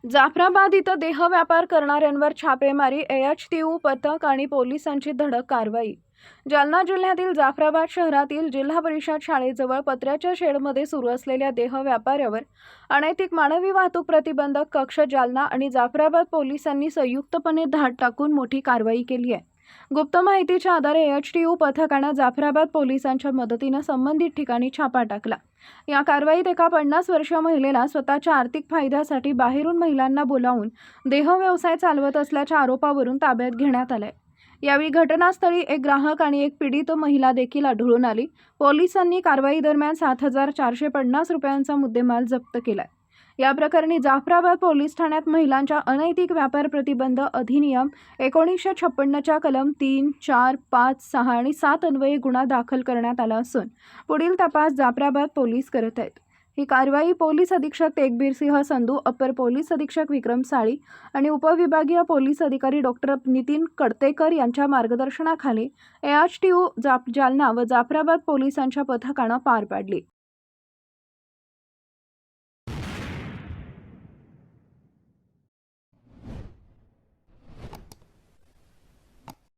जाफराबाद इथं देहव्यापार करणाऱ्यांवर छापेमारी एचटीयू पथक आणि पोलिसांची धडक कारवाई। जालना जिल्ह्यातील जाफराबाद शहरातील जिल्हा परिषद शाळेजवळ पत्र्याच्या शेडमध्ये सुरू असलेल्या देहव्यापारावर अनैतिक मानवी वाहतूक प्रतिबंधक कक्ष जालना आणि जाफराबाद पोलिसांनी संयुक्तपणे धाड टाकून मोठी कारवाई केली आहे। गुप्त माहितीच्या आधारे एचटीयू पथकाने जाफराबाद पोलिसांच्या मदतीने संबंधित ठिकाणी छापा टाकला। या कारवाईत एका 50 वर्षीय महिलेला स्वतःच्या आर्थिक फायद्यासाठी बाहेरून महिलांना बोलावून देह व्यवसाय चालवत असल्याच्या आरोपावरून ताब्यात घेण्यात आले। यावेळी घटनास्थळी एक ग्राहक आणि एक पीडित महिला देखील आढळून आली। पोलिसांनी कारवाई दरम्यान 7,450 रुपयांचा मुद्देमाल जप्त केला। या प्रकरणी जाफराबाद पोलीस ठाण्यात महिलांच्या अनैतिक व्यापार प्रतिबंध अधिनियम 1956 च्या कलम 3, 4, 5, 6 आणि 7 अन्वये गुन्हा दाखल करण्यात आला असून पुढील तपास जाफराबाद पोलीस करत आहेत। ही कारवाई पोलीस अधीक्षक तेगबीर सिंह संधू, अपर पोलीस अधीक्षक विक्रम साळी आणि उपविभागीय पोलीस अधिकारी डॉक्टर नितीन कडतेकर यांच्या मार्गदर्शनाखाली एचटीयू जालना व जाफराबाद पोलिसांच्या पथकाने पार पाडली।